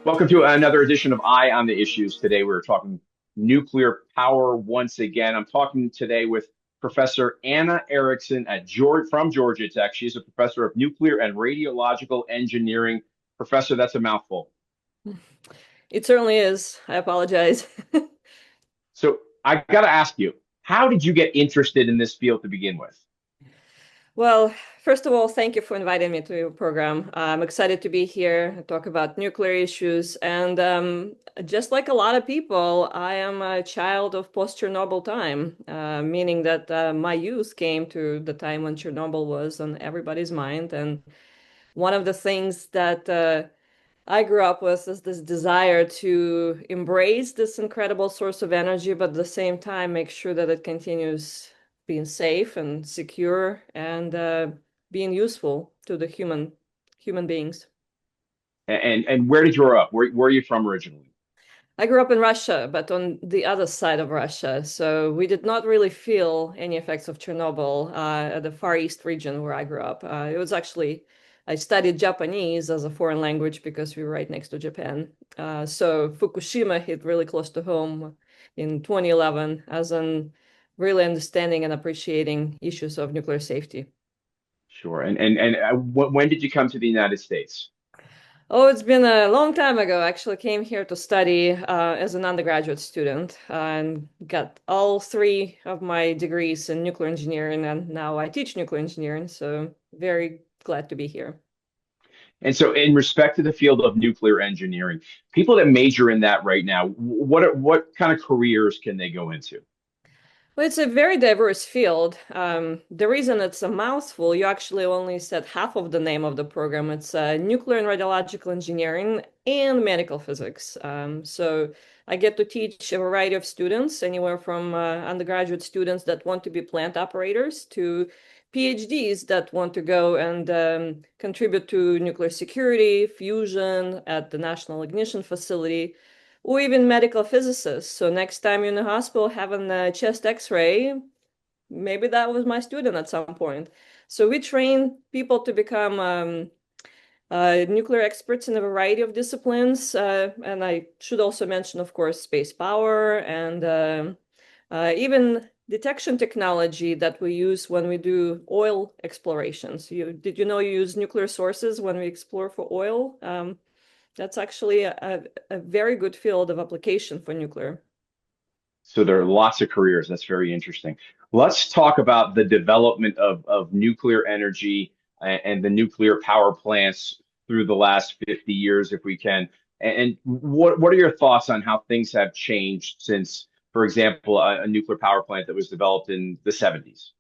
Welcome to another edition of Eye on the Issues. Today we're talking nuclear power once again. I'm talking today with Professor Anna Erickson from Georgia Tech. She's a professor of nuclear and radiological engineering. Professor, that's a mouthful. It certainly is. I apologize. So I got to ask you, how did you get interested in this field to begin with? Well, first of all, thank you for inviting me to your program. I'm excited to be here and talk about nuclear issues. And just like a lot of people, I am a child of post-Chernobyl time, meaning that my youth came to the time when Chernobyl was on everybody's mind. And one of the things that I grew up with is this desire to embrace this incredible source of energy, but at the same time, make sure that it continues being safe and secure and being useful to the human beings. And where did you grow up? Where are you from originally? I grew up in Russia, but on the other side of Russia. So we did not really feel any effects of Chernobyl at the Far East region where I grew up. It was actually, I studied Japanese as a foreign language because we were right next to Japan. So Fukushima hit really close to home in 2011 as in really understanding and appreciating issues of nuclear safety. Sure. When did you come to the United States? Oh, it's been a long time ago. I actually came here to study as an undergraduate student and got all three of my degrees in nuclear engineering, and now I teach nuclear engineering. So very glad to be here. And so, in respect to the field of nuclear engineering, people that major in that right now, what kind of careers can they go into? Well, it's a very diverse field. The reason it's a mouthful, you actually only said half of the name of the program. It's nuclear and radiological engineering and medical physics. So I get to teach a variety of students, anywhere from undergraduate students that want to be plant operators to PhDs that want to go and contribute to nuclear security, fusion at the National Ignition Facility, or even medical physicists. So next time you're in the hospital having a chest X-ray, maybe that was my student at some point. So we train people to become nuclear experts in a variety of disciplines. And I should also mention, of course, space power and even detection technology that we use when we do oil explorations. Did you know you use nuclear sources when we explore for oil? That's actually a very good field of application for nuclear. So there are lots of careers. That's very interesting. Let's talk about the development of nuclear energy and the nuclear power plants through the last 50 years, if we can. And what are your thoughts on how things have changed since, for example, a nuclear power plant that was developed in the 70s?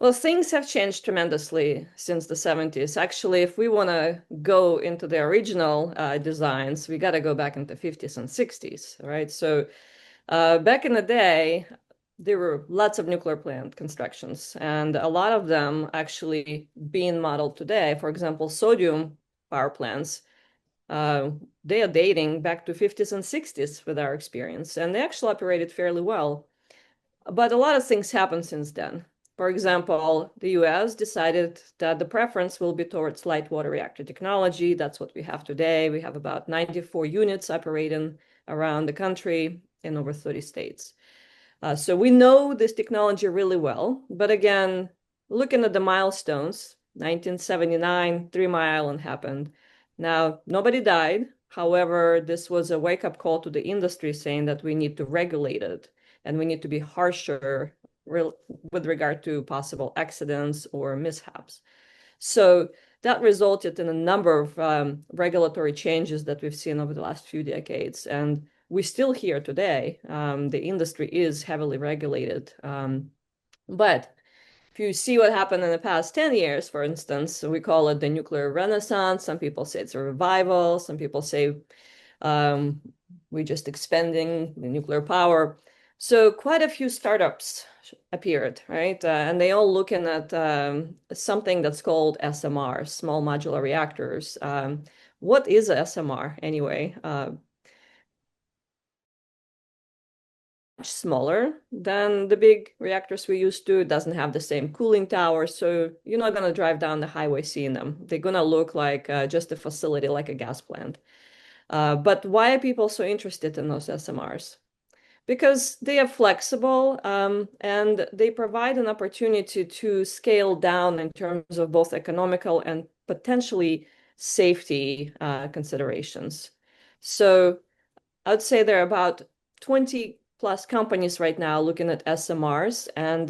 Well, things have changed tremendously since the 70s. Actually, if we want to go into the original designs, we got to go back into 50s and 60s, right? So back in the day, there were lots of nuclear plant constructions, and a lot of them actually being modeled today. For example, sodium power plants, uh, they are dating back to 50s and 60s with our experience, and they actually operated fairly well. But a lot of things happened since then. For example, the US decided that the preference will be towards light water reactor technology. That's what we have today. We have about 94 units operating around the country in over 30 states. So we know this technology really well. But again, looking at the milestones, 1979, 3 Mile Island happened. Now, nobody died. However, this was a wake-up call to the industry saying that we need to regulate it and we need to be harsher with regard to possible accidents or mishaps. So that resulted in a number of regulatory changes that we've seen over the last few decades. And we're still here today. The industry is heavily regulated. But if you see what happened in the past 10 years, for instance, we call it the nuclear renaissance. Some people say it's a revival. Some people say we're just expanding the nuclear power. So quite a few startups appeared, right? And they all looking at something that's called SMR, small modular reactors. What is a SMR anyway? smaller than the big reactors we used to. It doesn't have the same cooling tower, so you're not going to drive down the highway seeing them. They're going to look like just a facility, like a gas plant. But why are people so interested in those SMRs? Because they are flexible and they provide an opportunity to scale down in terms of both economical and potentially safety considerations. So I'd say there are about 20 plus companies right now looking at SMRs. And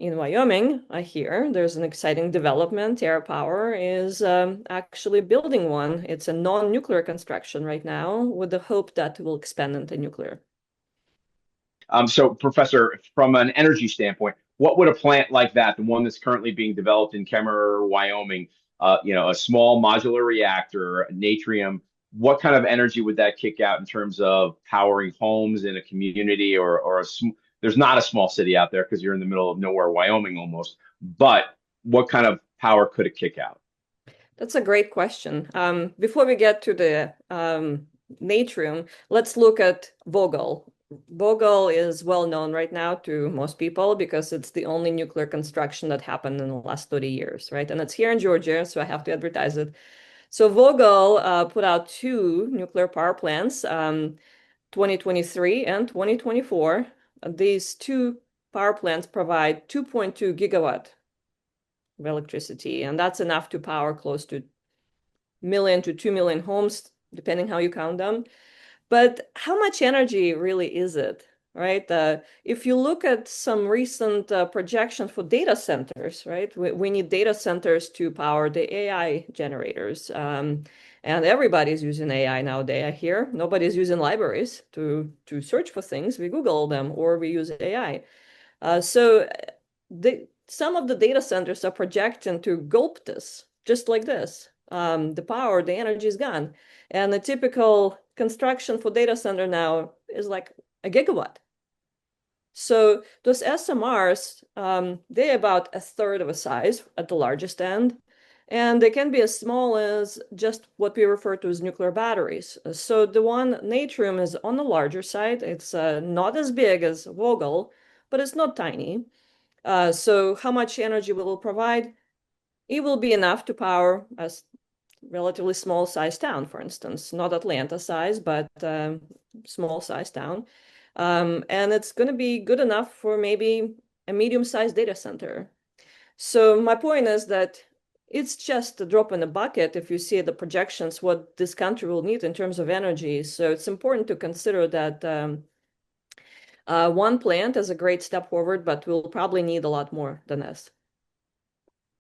in Wyoming, I hear there's an exciting development. TerraPower is actually building one. It's a non-nuclear construction right now with the hope that it will expand into nuclear. So, Professor, from an energy standpoint, what would a plant like that, the one that's currently being developed in Kemmerer, Wyoming, a small modular reactor, natrium, what kind of energy would that kick out in terms of powering homes in a community there's not a small city out there because you're in the middle of nowhere, Wyoming almost, but what kind of power could it kick out? That's a great question. Before we get to the natrium, let's look at Vogel. Vogel is well known right now to most people because it's the only nuclear construction that happened in the last 30 years, right? And it's here in Georgia, so I have to advertise it. So Vogel put out two nuclear power plants, 2023 and 2024. These two power plants provide 2.2 gigawatt of electricity, and that's enough to power close to million to 2 million homes, depending how you count them. But how much energy really is it, right? If you look at some recent projections for data centers, right? We need data centers to power the AI generators. And everybody's using AI nowadays. I hear nobody's using libraries to search for things. We Google them or we use AI. So some of the data centers are projecting to gulp this, just like this. The power, the energy is gone. And the typical construction for data center now is like a gigawatt. So those SMRs, they're about a third of a size at the largest end. And they can be as small as just what we refer to as nuclear batteries. So the one Natrium is on the larger side. It's not as big as Vogel, but it's not tiny. So how much energy will it provide? It will be enough to power a relatively small size town, for instance, not Atlanta size, but small size town. And it's going to be good enough for maybe a medium-sized data center. So my point is that it's just a drop in the bucket if you see the projections, what this country will need in terms of energy. So it's important to consider that one plant is a great step forward, but we'll probably need a lot more than this.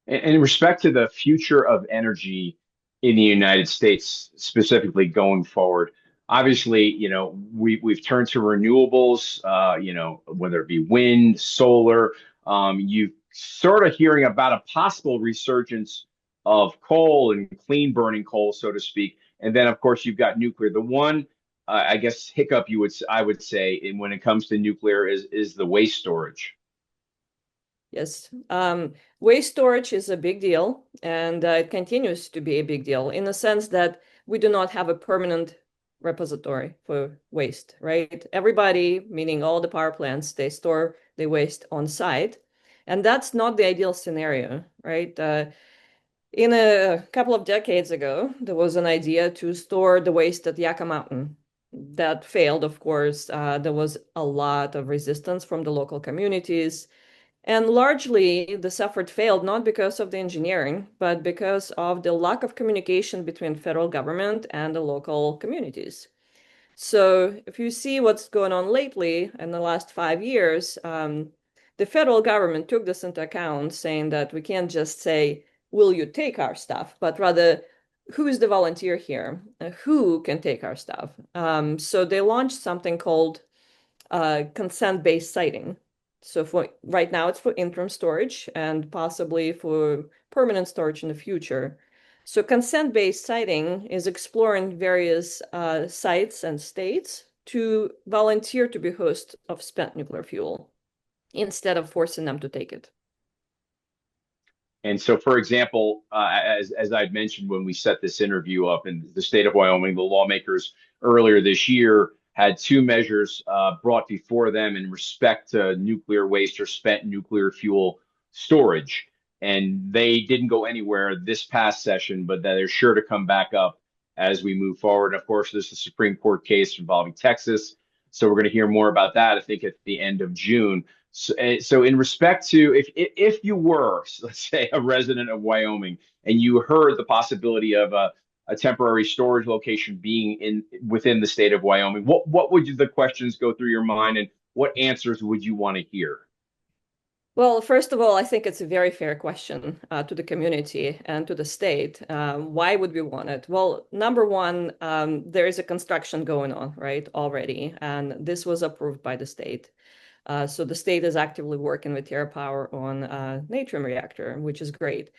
In respect to the future of energy in the United States, specifically going forward, obviously, we've turned to renewables, whether it be wind, solar. You sort of hearing about a possible resurgence of coal and clean burning coal, so to speak. And then, of course, you've got nuclear. The one, I guess, hiccup I would say, when it comes to nuclear is the waste storage. Yes. Waste storage is a big deal, and it continues to be a big deal in the sense that we do not have a permanent repository for waste, right? Everybody, meaning all the power plants, they store the waste on site. And that's not the ideal scenario, right? In a couple of decades ago, there was an idea to store the waste at Yucca Mountain. That failed, of course. There was a lot of resistance from the local communities. And largely, this effort failed not because of the engineering, but because of the lack of communication between federal government and the local communities. So if you see what's going on lately in the last 5 years, the federal government took this into account, saying that we can't just say, will you take our stuff, but rather, who is the volunteer here? Who can take our stuff? So they launched something called consent-based siting. So for right now, it's for interim storage and possibly for permanent storage in the future. So consent-based siting is exploring various sites and states to volunteer to be host of spent nuclear fuel instead of forcing them to take it. And so, for example, as I'd mentioned when we set this interview up in the state of Wyoming, the lawmakers earlier this year had two measures brought before them in respect to nuclear waste or spent nuclear fuel storage. And they didn't go anywhere this past session, but they're sure to come back up as we move forward. And of course, there's a Supreme Court case involving Texas. So we're going to hear more about that, I think, at the end of June. So in respect to if you were, let's say, a resident of Wyoming and you heard the possibility of a temporary storage location being within the state of Wyoming, what would the questions go through your mind, and what answers would you want to hear? Well, first of all, I think it's a very fair question to the community and to the state. Why would we want it? Well, number one, there is a construction going on, right, already, and this was approved by the state. So the state is actively working with TerraPower on a Natrium reactor, which is great.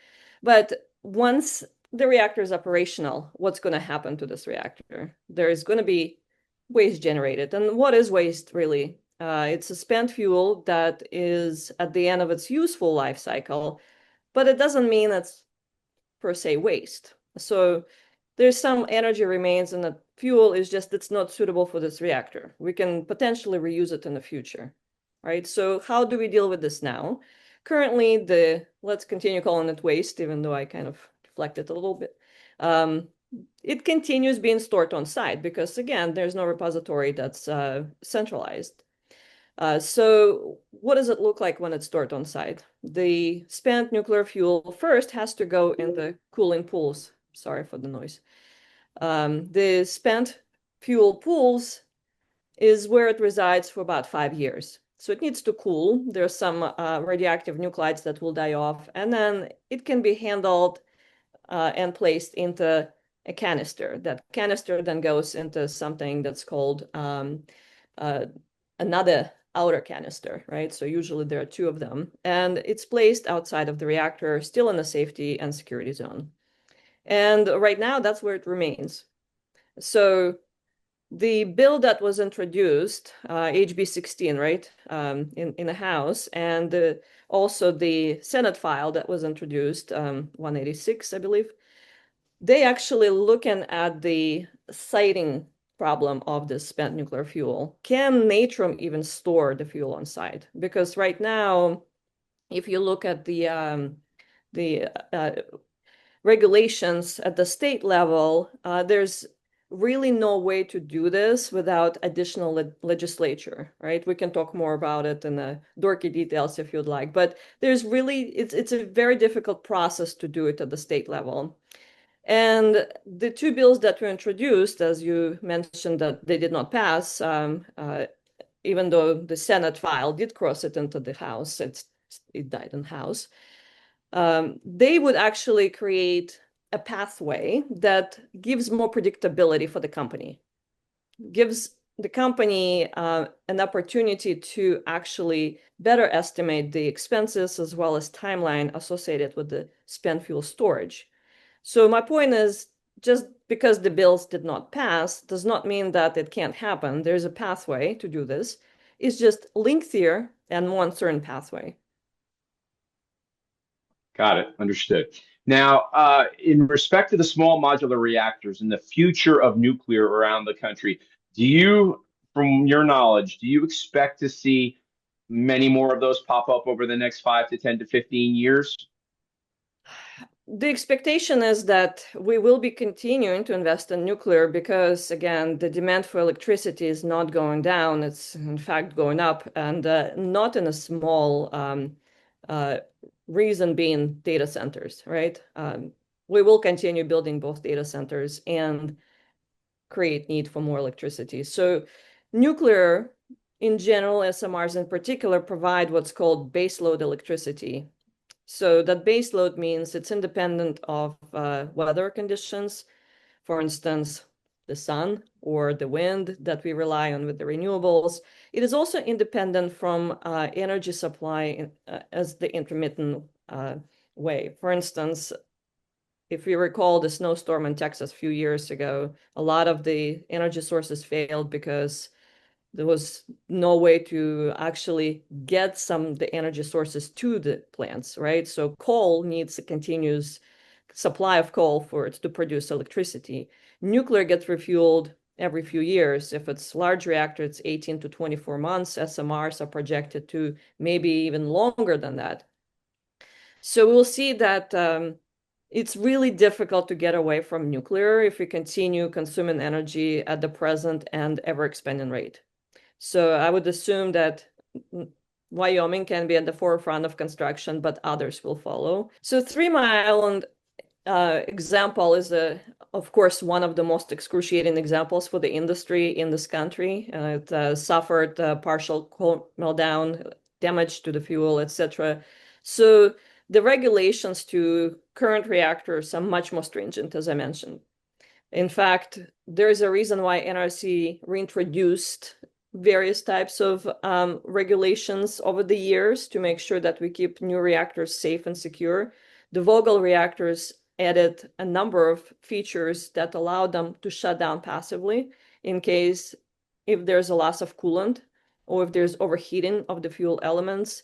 But once the reactor is operational, what's going to happen to this reactor? There is going to be waste generated. And what is waste really? It's a spent fuel that is at the end of its useful life cycle, but it doesn't mean it's per se waste. So there's some energy remains and the fuel is just, it's not suitable for this reactor. We can potentially reuse it in the future, right? So how do we deal with this now? Currently, let's continue calling it waste, even though I kind of deflected a little bit. It continues being stored on site because, again, there's no repository that's centralized. So what does it look like when it's stored on site? The spent nuclear fuel first has to go in the cooling pools. Sorry for the noise. The spent fuel pools is where it resides for about 5 years. So it needs to cool. There's some radioactive nuclides that will die off, and then it can be handled and placed into a canister. That canister then goes into something that's called another outer canister, right? So usually there are two of them, and it's placed outside of the reactor, still in the safety and security zone. And right now, that's where it remains. So the bill that was introduced, HB 16, right, in the House, and also the Senate file that was introduced, 186, I believe, they actually looking at the siting problem of this spent nuclear fuel. Can Natrium even store the fuel on site? Because right now, if you look at the regulations at the state level, there's really no way to do this without additional legislature, right? We can talk more about it in the dorky details if you'd like, but there's really, it's a very difficult process to do it at the state level. And the two bills that were introduced, as you mentioned, that they did not pass, even though the Senate file did cross it into the House, it died in the House. They would actually create a pathway that gives more predictability for the company, gives the company an opportunity to actually better estimate the expenses as well as timeline associated with the spent fuel storage. So my point is, just because the bills did not pass does not mean that it can't happen. There's a pathway to do this. It's just lengthier and more uncertain pathway. Got it. Understood. Now, in respect to the small modular reactors and the future of nuclear around the country, from your knowledge, do you expect to see many more of those pop up over the next 5 to 10 to 15 years? The expectation is that we will be continuing to invest in nuclear because, again, the demand for electricity is not going down. It's, in fact, going up, and not in a small reason being data centers, right? We will continue building both data centers and create need for more electricity. So nuclear, in general, SMRs in particular, provide what's called baseload electricity. So that baseload means it's independent of weather conditions, for instance, the sun or the wind that we rely on with the renewables. It is also independent from energy supply as the intermittent way. For instance, if you recall the snowstorm in Texas a few years ago, a lot of the energy sources failed because there was no way to actually get some of the energy sources to the plants, right? So coal needs a continuous supply of coal for it to produce electricity. Nuclear gets refueled every few years. If it's large reactor, it's 18 to 24 months. SMRs are projected to maybe even longer than that. So we'll see that it's really difficult to get away from nuclear if we continue consuming energy at the present and ever-expanding rate. So I would assume that Wyoming can be at the forefront of construction, but others will follow. So Three Mile Island example is, of course, one of the most excruciating examples for the industry in this country. It suffered partial cold meltdown, damage to the fuel, etc. So the regulations to current reactors are much more stringent, as I mentioned. In fact, there is a reason why NRC reintroduced various types of regulations over the years to make sure that we keep new reactors safe and secure. The Vogtle reactors added a number of features that allowed them to shut down passively in case if there's a loss of coolant or if there's overheating of the fuel elements.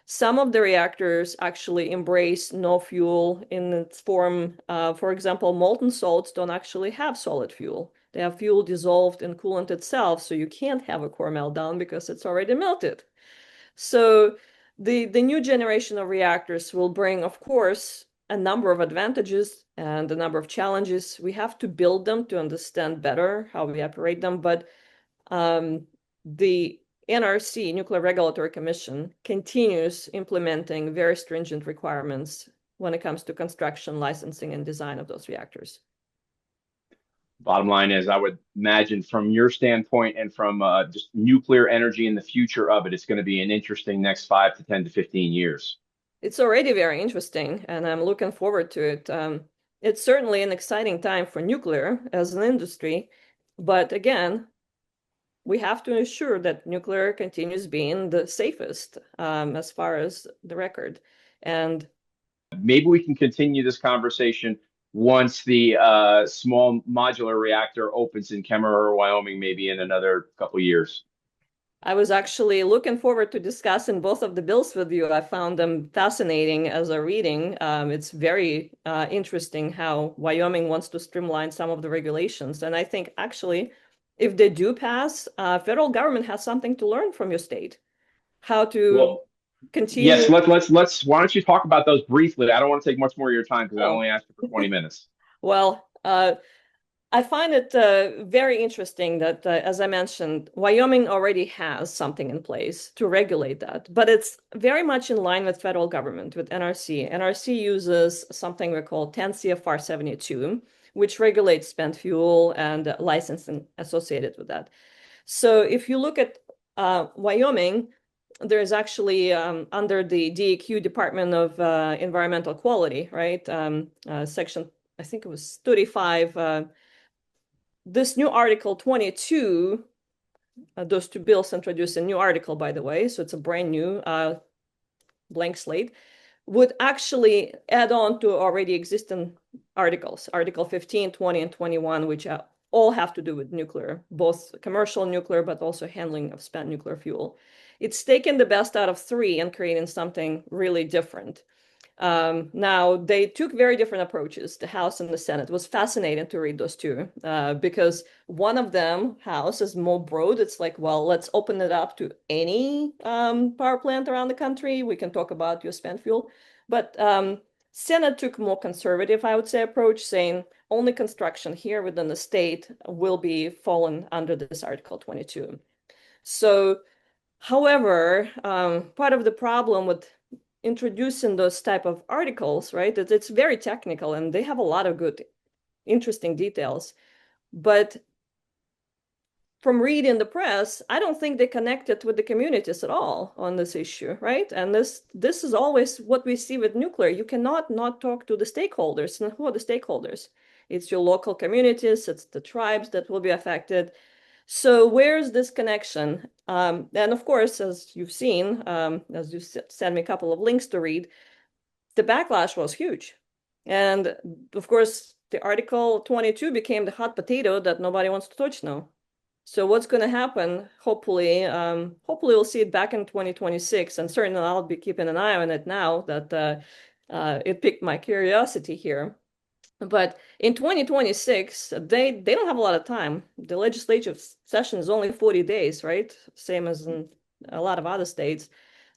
Some of the reactors actually embrace no fuel in its form. For example, molten salts don't actually have solid fuel. They have fuel dissolved in coolant itself, so you can't have a core meltdown because it's already melted. So the new generation of reactors will bring, of course, a number of advantages and a number of challenges. We have to build them to understand better how we operate them, but the NRC, Nuclear Regulatory Commission, continues implementing very stringent requirements when it comes to construction, licensing, and design of those reactors. Bottom line is, I would imagine from your standpoint and from just nuclear energy and the future of it, it's going to be an interesting next 5 to 10 to 15 years. It's already very interesting, and I'm looking forward to it. It's certainly an exciting time for nuclear as an industry, but again, we have to ensure that nuclear continues being the safest as far as the record. And maybe we can continue this conversation once the small modular reactor opens in Kemmerer, Wyoming, maybe in another couple of years. I was actually looking forward to discussing both of the bills with you. I found them fascinating as a reading. It's very interesting how Wyoming wants to streamline some of the regulations. And I think actually, if they do pass, federal government has something to learn from your state. How to continue. Yes, let's. Why don't you talk about those briefly? I don't want to take much more of your time because I only asked you for 20 minutes. Well, I find it very interesting that, as I mentioned, Wyoming already has something in place to regulate that, but it's very much in line with federal government, with NRC. NRC uses something we call 10 CFR 72, which regulates spent fuel and licensing associated with that. So if you look at Wyoming, there is actually under the DEQ, Department of Environmental Quality, right? Section, I think it was 35. This new Article 22, those two bills introduce a new article, by the way, so it's a brand new blank slate, would actually add on to already existing articles, Article 15, 20, and 21, which all have to do with nuclear, both commercial nuclear, but also handling of spent nuclear fuel. It's taken the best out of three and creating something really different. Now, they took very different approaches, the House and the Senate. It was fascinating to read those two because one of them, House, is more broad. It's like, well, let's open it up to any power plant around the country. We can talk about your spent fuel. But Senate took a more conservative, I would say, approach, saying only construction here within the state will be fallen under this Article 22. So, however, part of the problem with introducing those type of articles, right? It's very technical and they have a lot of good, interesting details. But from reading the press, I don't think they connected with the communities at all on this issue, right? And this is always what we see with nuclear. You cannot not talk to the stakeholders. And who are the stakeholders? It's your local communities, it's the tribes that will be affected. So where's this connection? And of course, as you've seen, as you sent me a couple of links to read, the backlash was huge. And of course, the Article 22 became the hot potato that nobody wants to touch now. So what's going to happen? Hopefully we'll see it back in 2026. And certainly I'll be keeping an eye on it now that it piqued my curiosity here. But in 2026, they don't have a lot of time. The legislative session is only 40 days, right? Same as in a lot of other states.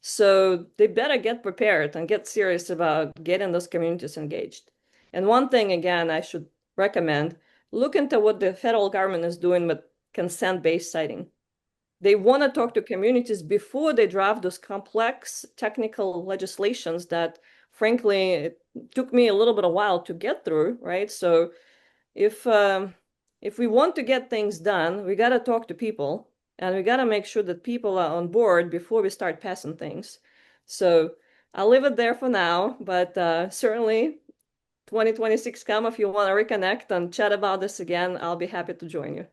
So they better get prepared and get serious about getting those communities engaged. And one thing, again, I should recommend, look into what the federal government is doing with consent-based siting. They want to talk to communities before they draft those complex technical legislations that, frankly, it took me a little bit of while to get through, right? So if we want to get things done, we got to talk to people, and we got to make sure that people are on board before we start passing things. So I'll leave it there for now, but certainly 2026 come if you want to reconnect and chat about this again, I'll be happy to join you.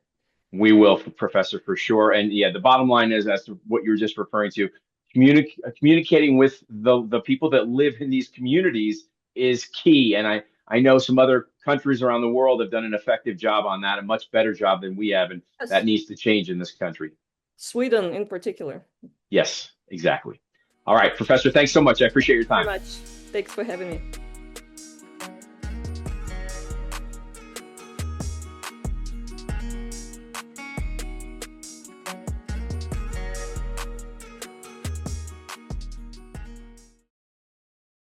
We will, Professor, for sure. And yeah, the bottom line is, as to what you were just referring to, communicating with the people that live in these communities is key. And I know some other countries around the world have done an effective job on that, a much better job than we have, and that Yes. needs to change in this country. Sweden in particular. Yes, exactly. All right, Professor, thanks so much. I appreciate your Very time. much. Thanks for having me.